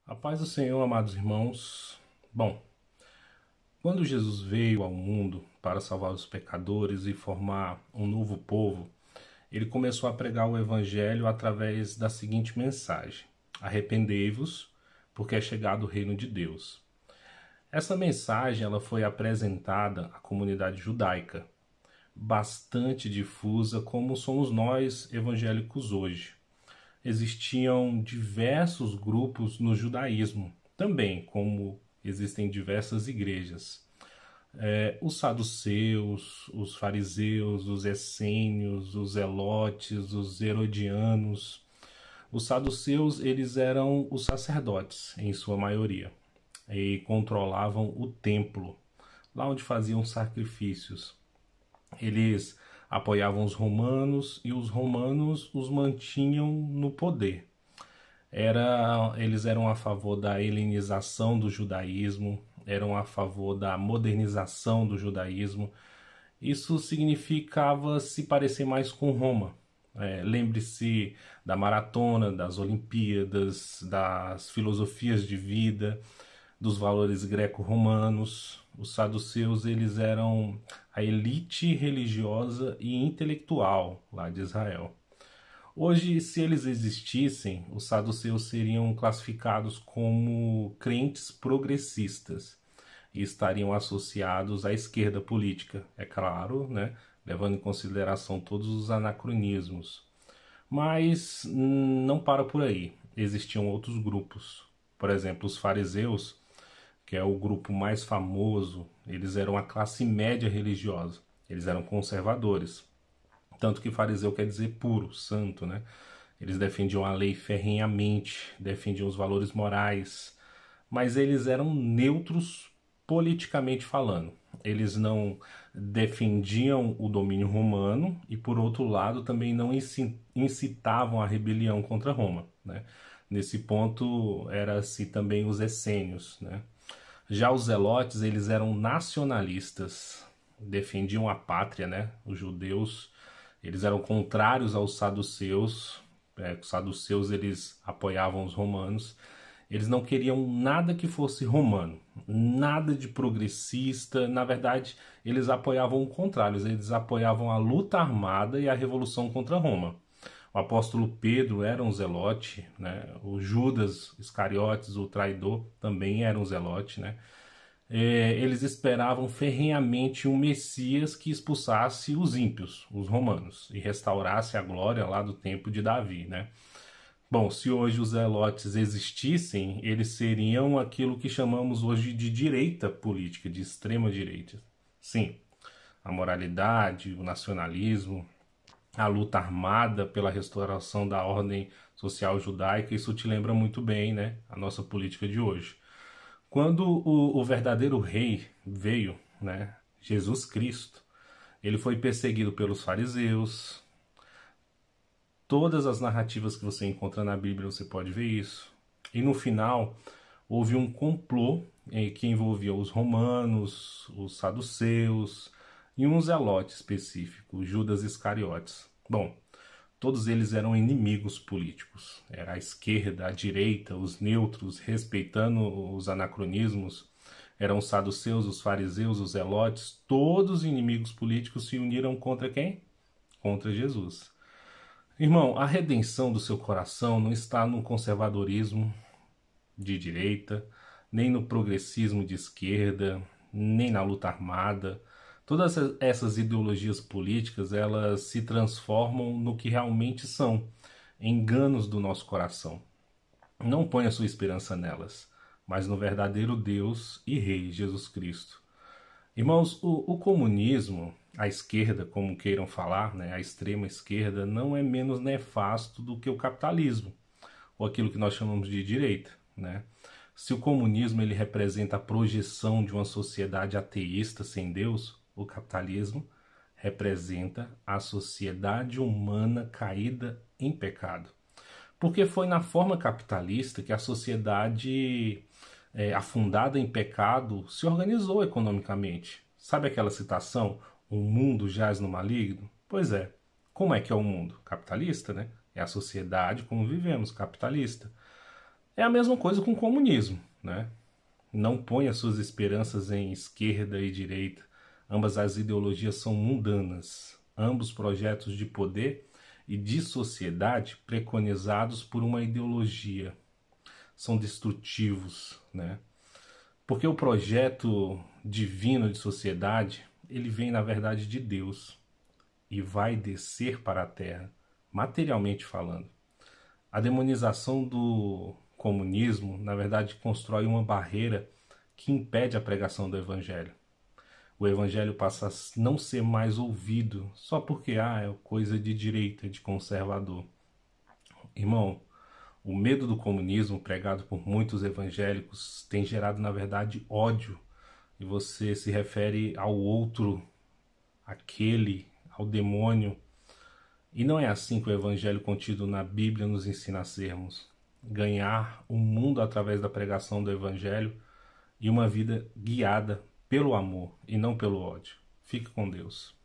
A paz do Senhor, amados irmãos. Bom, quando Jesus veio ao mundo para salvar os pecadores e formar um novo povo, ele começou a pregar o evangelho através da seguinte mensagem: arrependei-vos, porque é chegado o reino de Deus. Essa mensagem ela foi apresentada à comunidade judaica, bastante difusa como somos nós evangélicos hoje. Existiam diversos grupos no judaísmo, também como existem diversas igrejas. Os saduceus, os fariseus, os essênios, os zelotes, os herodianos. Os saduceus eles eram os sacerdotes, em sua maioria, e controlavam o templo, lá onde faziam sacrifícios. Eles apoiavam os romanos e os romanos os mantinham no poder. Eles eram a favor da helenização do judaísmo, eram a favor da modernização do judaísmo. Isso significava se parecer mais com Roma. Lembre-se da maratona, das Olimpíadas, das filosofias de vida, dos valores greco-romanos. Os saduceus eles eram a elite religiosa e intelectual lá de Israel. Hoje, se eles existissem, os saduceus seriam classificados como crentes progressistas e estariam associados à esquerda política, é claro, né? Levando em consideração todos os anacronismos. Mas não para por aí. Existiam outros grupos. Por exemplo, os fariseus, que é o grupo mais famoso, eles eram a classe média religiosa. Eles eram conservadores. Tanto que fariseu quer dizer puro, santo, né? Eles defendiam a lei ferrenhamente, defendiam os valores morais, mas eles eram neutros politicamente falando. Eles não defendiam o domínio romano e, por outro lado, também não incitavam a rebelião contra Roma, né? Nesse ponto, era-se também os essênios, né? Já os zelotes, eles eram nacionalistas, defendiam a pátria, né? Os judeus, eles eram contrários aos saduceus. Os saduceus, eles apoiavam os romanos. Eles não queriam nada que fosse romano, nada de progressista. Na verdade, eles apoiavam o contrário, eles apoiavam a luta armada e a revolução contra Roma. O apóstolo Pedro era um zelote, né? O Judas Iscariotes, o traidor, também era um zelote, né? Eles esperavam ferrenhamente um Messias que expulsasse os ímpios, os romanos, e restaurasse a glória lá do tempo de Davi, né? Bom, se hoje os zelotes existissem, eles seriam aquilo que chamamos hoje de direita política, de extrema direita. Sim, a moralidade, o nacionalismo, a luta armada pela restauração da ordem social judaica, isso te lembra muito bem, né? A nossa política de hoje. Quando o verdadeiro rei veio, né, Jesus Cristo, ele foi perseguido pelos fariseus. Todas as narrativas que você encontra na Bíblia você pode ver isso. E no final houve um complô que envolvia os romanos, os saduceus e um zelote específico, Judas Iscariotes. Bom, todos eles eram inimigos políticos. Era a esquerda, a direita, os neutros, respeitando os anacronismos. Eram os saduceus, os fariseus, os zelotes. Todos os inimigos políticos se uniram contra quem? Contra Jesus. Irmão, a redenção do seu coração não está no conservadorismo de direita, nem no progressismo de esquerda, nem na luta armada. Todas essas ideologias políticas, elas se transformam no que realmente são, enganos do nosso coração. Não ponha sua esperança nelas, mas no verdadeiro Deus e Rei Jesus Cristo. Irmãos, o comunismo, a esquerda, como queiram falar, né, a extrema esquerda, não é menos nefasto do que o capitalismo, ou aquilo que nós chamamos de direita, né? Se o comunismo ele representa a projeção de uma sociedade ateísta sem Deus, o capitalismo representa a sociedade humana caída em pecado. Porque foi na forma capitalista que a sociedade afundada em pecado se organizou economicamente. Sabe aquela citação, o mundo jaz no maligno? Pois é. Como é que é o mundo? Capitalista, né? É a sociedade como vivemos, capitalista. É a mesma coisa com o comunismo, né? Não ponha suas esperanças em esquerda e direita. Ambas as ideologias são mundanas. Ambos projetos de poder e de sociedade preconizados por uma ideologia são destrutivos, né? Porque o projeto divino de sociedade, ele vem na verdade de Deus e vai descer para a terra, materialmente falando. A demonização do comunismo, na verdade, constrói uma barreira que impede a pregação do evangelho. O evangelho passa a não ser mais ouvido só porque é coisa de direita, de conservador. Irmão, o medo do comunismo pregado por muitos evangélicos tem gerado, na verdade, ódio. E você se refere ao outro, aquele, ao demônio. E não é assim que o evangelho contido na Bíblia nos ensina a sermos. Ganhar o mundo através da pregação do evangelho e uma vida guiada pelo amor e não pelo ódio. Fique com Deus.